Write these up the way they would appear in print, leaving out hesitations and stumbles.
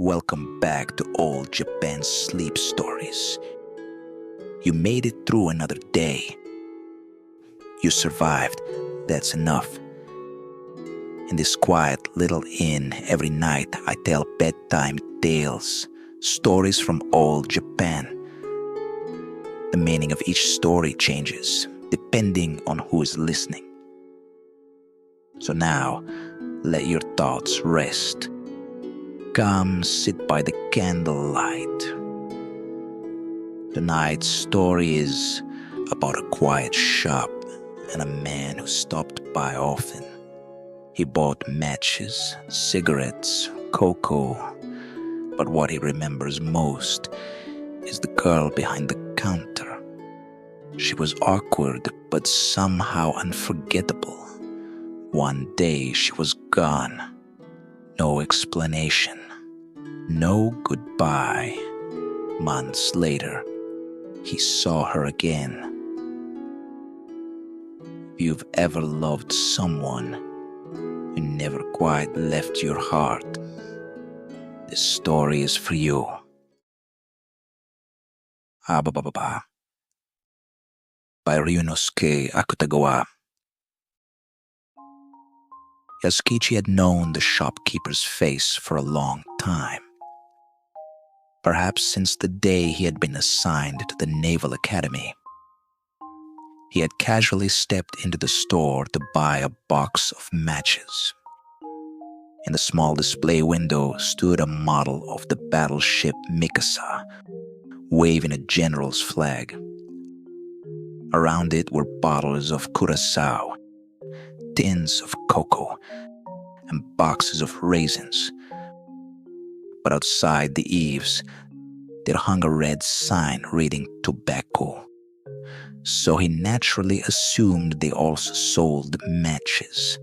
welcome back to Old Japan's Sleep Stories. You made it through another day. You survived. That's enough. In this quiet little inn, every night I tell bedtime tales, stories from Old Japan. The meaning of each story changes depending on who is listening. So now, let your thoughts rest. Come sit by the candlelight. Tonight's story is about a quiet shop and a man who stopped by often. He bought matches, cigarettes, cocoa, but what he remembers most is the girl behind the counter. She was awkward but somehow unforgettable. One day she was gone. No explanation. No goodbye. Months later, he saw her again. If you've ever loved someone who never quite left your heart, this story is for you. Ababababa by Ryunosuke Akutagawa. Yasukichi had known the shopkeeper's face for a long time. Perhaps since the day he had been assigned to the Naval Academy. He had casually stepped into the store to buy a box of matches. In the small display window stood a model of the battleship Mikasa, waving a general's flag. Around it were bottles of curacao, tins of cocoa, and boxes of raisins. But outside the eaves, there hung a red sign reading tobacco. So he naturally assumed they also sold matches.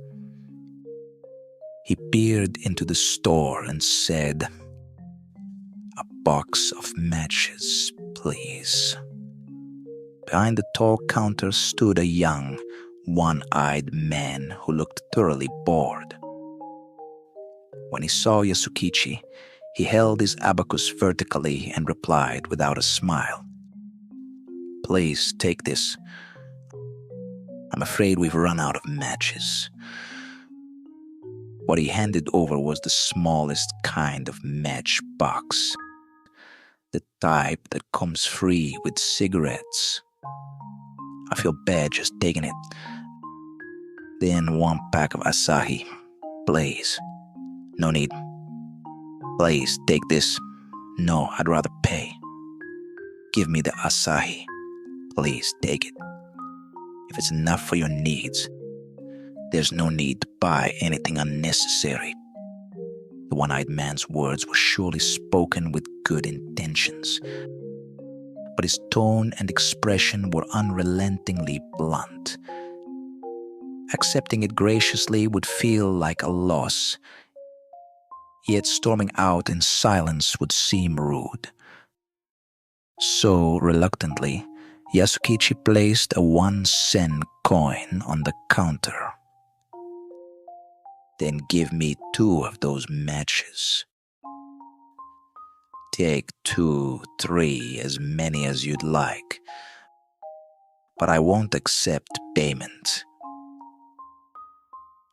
He peered into the store and said, "A box of matches, please." Behind the tall counter stood a young, one-eyed man who looked thoroughly bored. When he saw Yasukichi, he held his abacus vertically and replied without a smile, "Please take this. I'm afraid we've run out of matches." What he handed over was the smallest kind of matchbox, the type that comes free with cigarettes. I feel bad just taking it. Then 1 pack of Asahi, please. No need. Please take this. No, I'd rather pay. Give me the Asahi. Please take it. If it's enough for your needs, there's no need to buy anything unnecessary. The one-eyed man's words were surely spoken with good intentions, but his tone and expression were unrelentingly blunt. Accepting it graciously would feel like a loss, yet storming out in silence would seem rude. So, reluctantly, Yasukichi placed a 1-cent coin on the counter. "Then give me 2 of those matches. Take 2, 3, as many as you'd like. But I won't accept payment."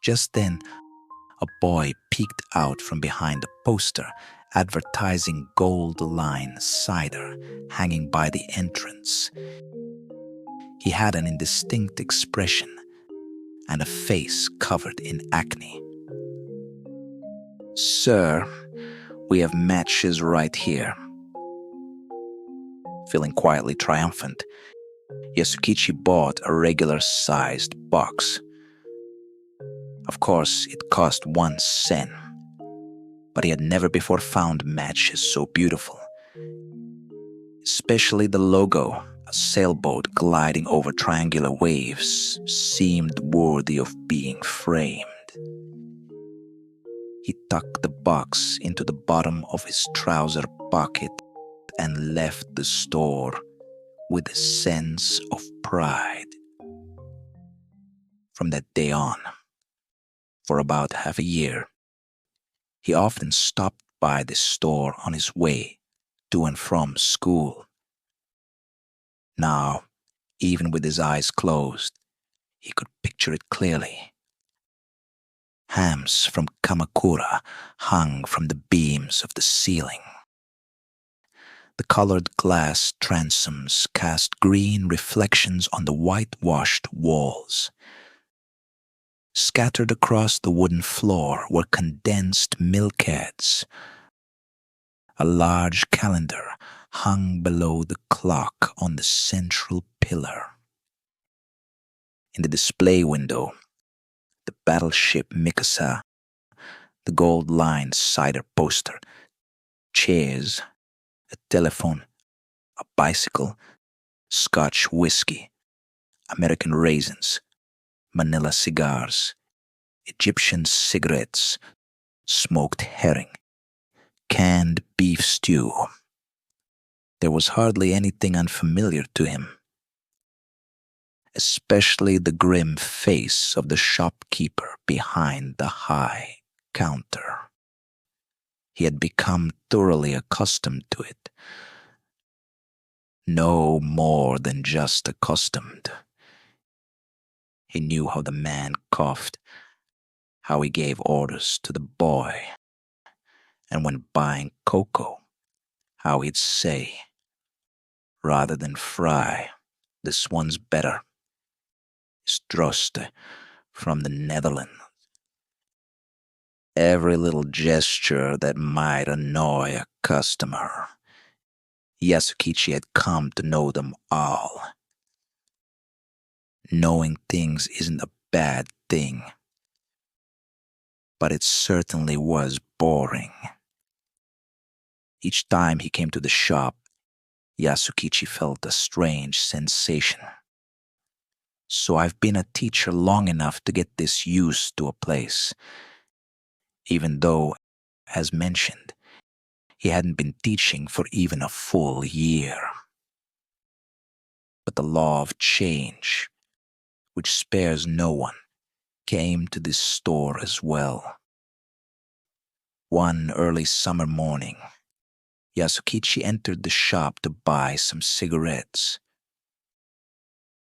Just then, a boy peeked out from behind a poster advertising Gold Line cider hanging by the entrance. He had an indistinct expression and a face covered in acne. "Sir, we have matches right here." Feeling quietly triumphant, Yasukichi bought a regular-sized box. Of course, it cost 1 cent, but he had never before found matches so beautiful. Especially the logo, a sailboat gliding over triangular waves, seemed worthy of being framed. He tucked the box into the bottom of his trouser pocket and left the store with a sense of pride. From that day on, for about half a year, he often stopped by the store on his way to and from school. Now, even with his eyes closed, he could picture it clearly. Hams from Kamakura hung from the beams of the ceiling. The colored glass transoms cast green reflections on the whitewashed walls. Scattered across the wooden floor were condensed milkheads. A large calendar hung below the clock on the central pillar. In the display window, the battleship Mikasa, the gold-lined cider poster, chairs, a telephone, a bicycle, Scotch whiskey, American raisins, Manila cigars, Egyptian cigarettes, smoked herring, canned beef stew. There was hardly anything unfamiliar to him, especially the grim face of the shopkeeper behind the high counter. He had become thoroughly accustomed to it. No more than just accustomed. He knew how the man coughed, how he gave orders to the boy, and when buying cocoa, how he'd say, rather than fry, this one's better. Stroste from the Netherlands. Every little gesture that might annoy a customer. Yasukichi had come to know them all. Knowing things isn't a bad thing, but it certainly was boring. Each time he came to the shop, Yasukichi felt a strange sensation. So I've been a teacher long enough to get this used to a place, even though, as mentioned, he hadn't been teaching for even a full year. But the law of change, which spares no one, came to this store as well. One early summer morning, Yasukichi entered the shop to buy some cigarettes.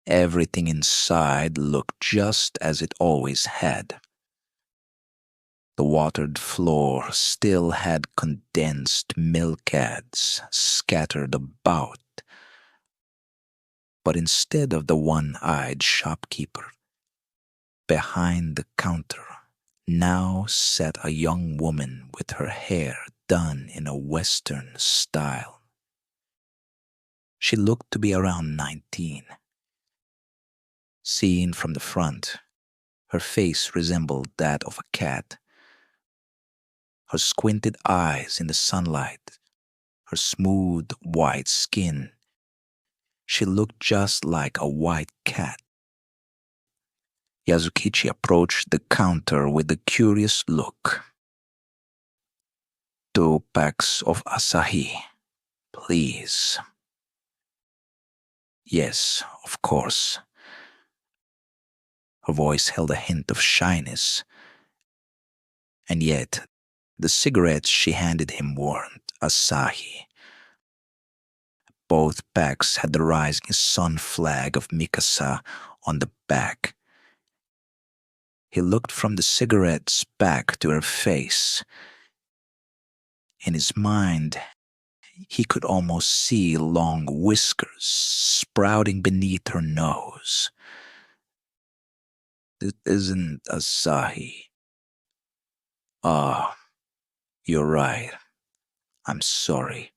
Everything inside looked just as it always had. The watered floor still had condensed milkheads scattered about. But instead of the one-eyed shopkeeper, behind the counter now sat a young woman with her hair done in a Western style. She looked to be around 19. Seen from the front, her face resembled that of a cat. Her squinted eyes in the sunlight, her smooth white skin. She looked just like a white cat. Yasukichi approached the counter with a curious look. 2 packs of Asahi, please. Yes, of course. Her voice held a hint of shyness. And yet, the cigarettes she handed him weren't Asahi. Both packs had the rising sun flag of Mikasa on the back. He looked from the cigarettes back to her face. In his mind, he could almost see long whiskers sprouting beneath her nose. This isn't Asahi. Ah, you're right. I'm sorry.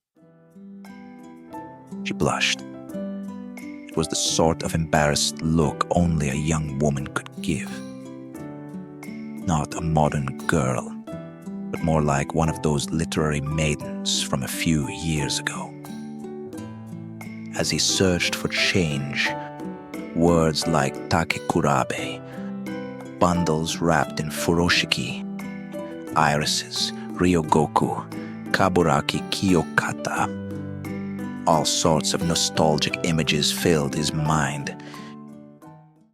She blushed. It was the sort of embarrassed look only a young woman could give. Not a modern girl, but more like one of those literary maidens from a few years ago. As he searched for change, words like takekurabe, bundles wrapped in furoshiki, irises, ryogoku, kaburaki kiyokata, all sorts of nostalgic images filled his mind.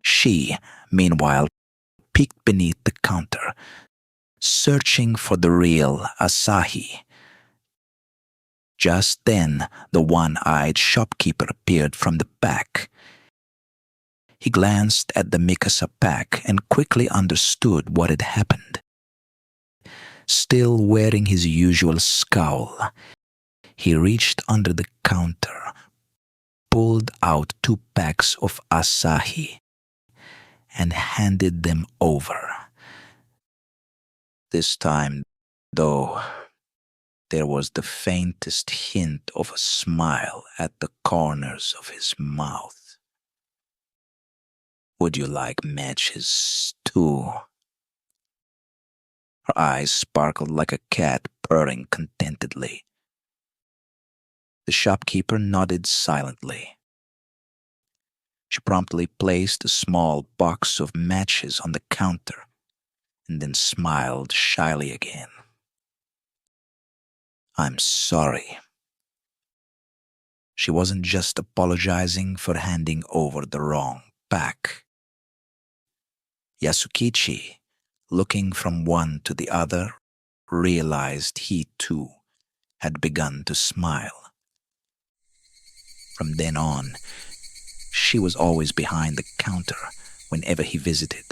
She, meanwhile, peeked beneath the counter, searching for the real Asahi. Just then, the one-eyed shopkeeper appeared from the back. He glanced at the Mikasa pack and quickly understood what had happened. Still wearing his usual scowl, he reached under the counter, pulled out 2 packs of Asahi, and handed them over. This time, though, there was the faintest hint of a smile at the corners of his mouth. "Would you like matches, too?" Her eyes sparkled like a cat purring contentedly. The shopkeeper nodded silently. She promptly placed a small box of matches on the counter and then smiled shyly again. "I'm sorry." She wasn't just apologizing for handing over the wrong pack. Yasukichi, looking from one to the other, realized he too had begun to smile. From then on, she was always behind the counter whenever he visited.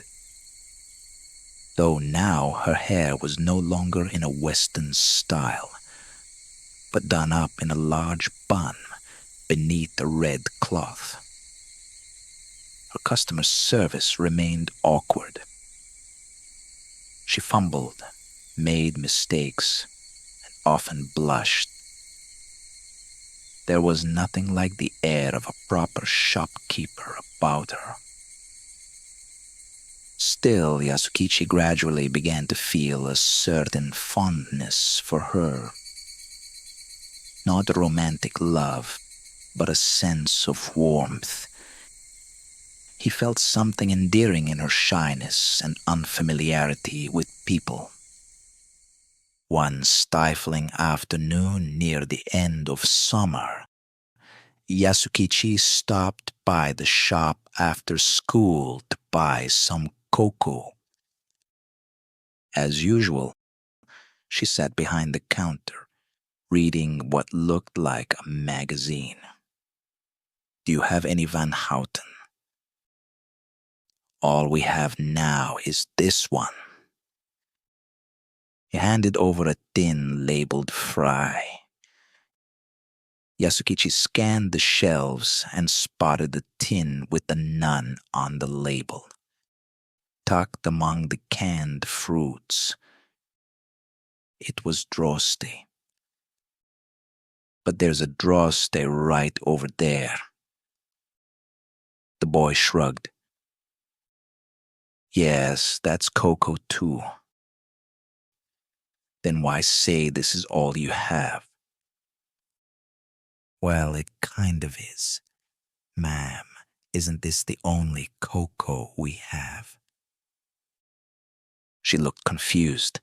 Though now her hair was no longer in a Western style, but done up in a large bun beneath a red cloth. Her customer service remained awkward. She fumbled, made mistakes, and often blushed. There was nothing like the air of a proper shopkeeper about her. Still, Yasukichi gradually began to feel a certain fondness for her. Not romantic love, but a sense of warmth. He felt something endearing in her shyness and unfamiliarity with people. One stifling afternoon near the end of summer, Yasukichi stopped by the shop after school to buy some cocoa. As usual, she sat behind the counter, reading what looked like a magazine. "Do you have any Van Houten?" "All we have now is this one." He handed over a tin labeled Fry. Yasukichi scanned the shelves and spotted the tin with the none on the label, tucked among the canned fruits. It was Droste. "But there's a Droste right over there." The boy shrugged. "Yes, that's cocoa too." "Then why say this is all you have?" "Well, it kind of is. Ma'am, isn't this the only cocoa we have?" She looked confused.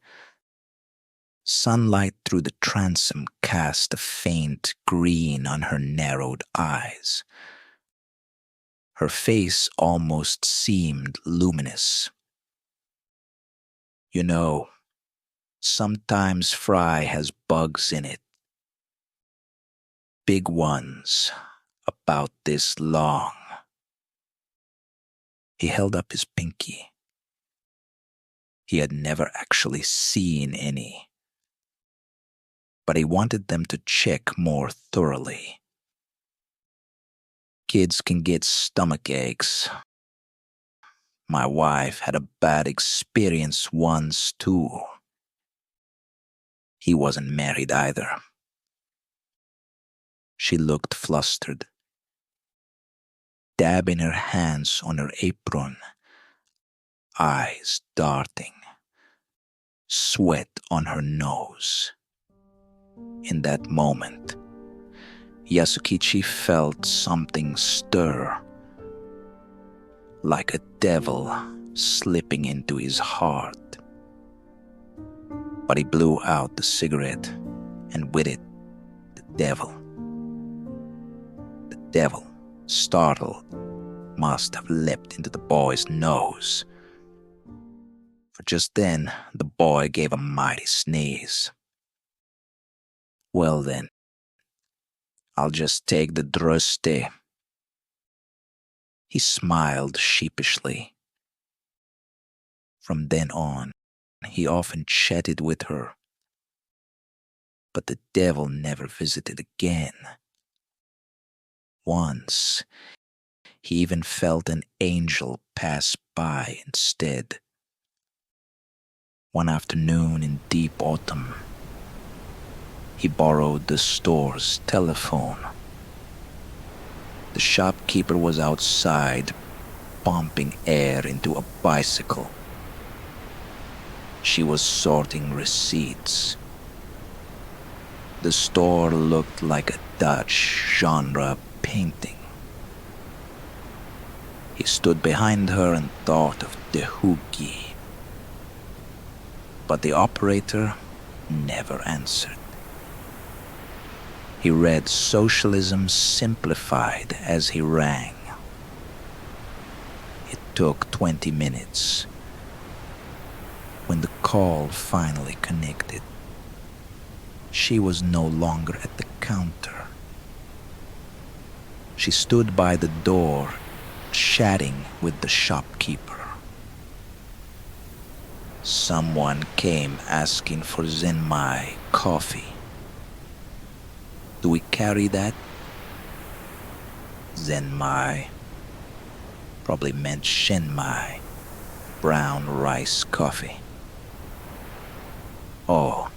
Sunlight through the transom cast a faint green on her narrowed eyes. Her face almost seemed luminous. "You know, sometimes Fry has bugs in it. Big ones, about this long." He held up his pinky. He had never actually seen any, but he wanted them to check more thoroughly. Kids can get stomach aches. My wife had a bad experience once, too. He wasn't married either. She looked flustered, dabbing her hands on her apron, eyes darting, sweat on her nose. In that moment, Yasukichi felt something stir, like a devil slipping into his heart. But he blew out the cigarette, and with it, the devil. The devil, startled, must have leapt into the boy's nose. For just then, the boy gave a mighty sneeze. "Well then, I'll just take the drusty. He smiled sheepishly. From then on, he often chatted with her, but the devil never visited again. Once, he even felt an angel pass by instead. One afternoon in deep autumn, he borrowed the store's telephone. The shopkeeper was outside, pumping air into a bicycle. She was sorting receipts. The store looked like a Dutch genre painting. He stood behind her and thought of the hoagie. But the operator never answered. He read Socialism Simplified as he rang. It took 20 minutes. When the call finally connected, she was no longer at the counter. She stood by the door, chatting with the shopkeeper. Someone came asking for Zenmai coffee. Do we carry that? Zenmai probably meant Shenmai, brown rice coffee. Oh,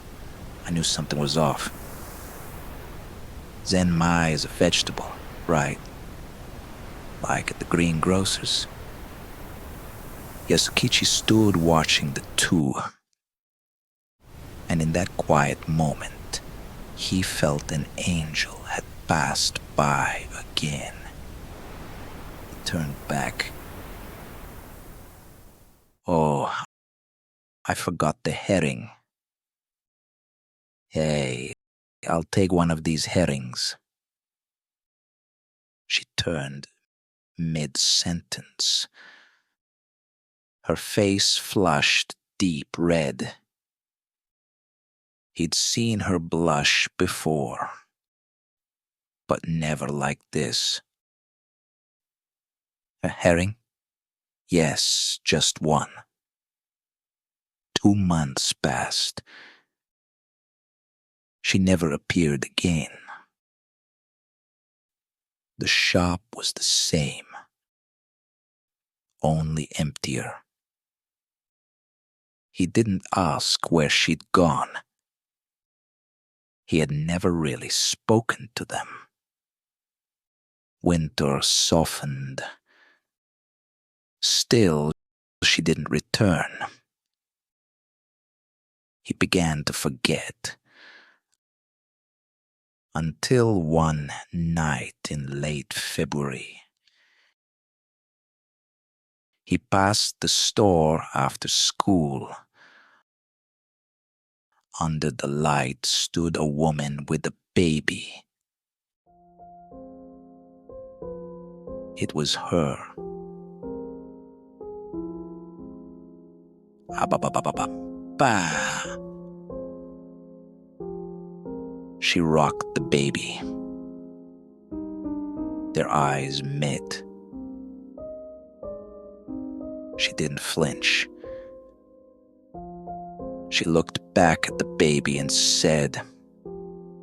I knew something was off. Zenmai is a vegetable, right? Like at the greengrocer's. Yasukichi stood watching the two, and in that quiet moment, he felt an angel had passed by again. He turned back. Oh, I forgot the herring. Hey, I'll take one of these herrings. She turned mid-sentence. Her face flushed deep red. He'd seen her blush before, but never like this. A herring? Yes, just one. 2 months passed. She never appeared again. The shop was the same, only emptier. He didn't ask where she'd gone. He had never really spoken to them. Winter softened. Still, she didn't return. He began to forget. Until one night in late February, he passed the store after school. Under the light stood a woman with a baby. It was her. Ababababa. She rocked the baby. Their eyes met. She didn't flinch. She looked back at the baby and said,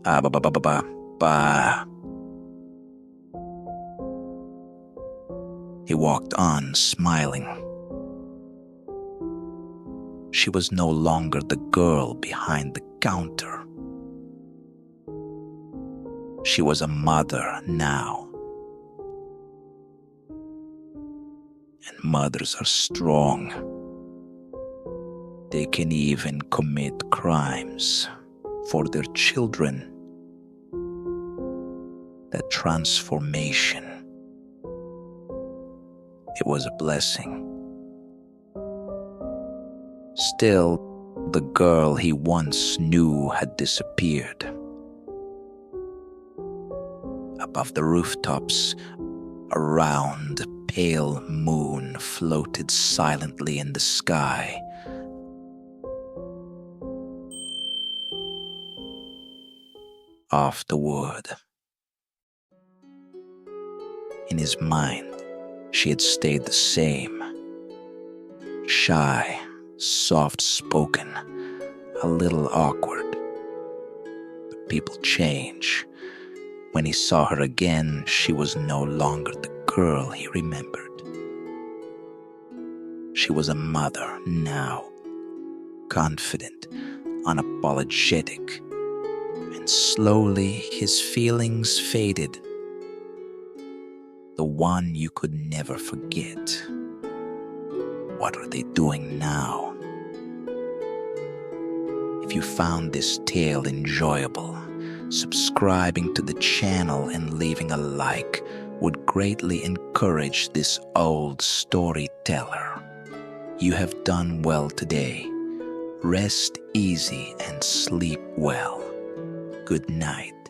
Ababababa. He walked on, smiling. She was no longer the girl behind the counter. She was a mother now. And mothers are strong. They can even commit crimes for their children. That transformation, it was a blessing. Still, the girl he once knew had disappeared. Above the rooftops, a round, pale moon floated silently in the sky. Afterward, In his mind, she had stayed the same. Shy, soft-spoken, a little awkward. But people change. When he saw her again, she was no longer the girl he remembered. She was a mother now, confident, unapologetic, and slowly his feelings faded. The one you could never forget. What are they doing now? If you found this tale enjoyable, subscribing to the channel and leaving a like would greatly encourage this old storyteller. You have done well today. Rest easy and sleep well. Good night.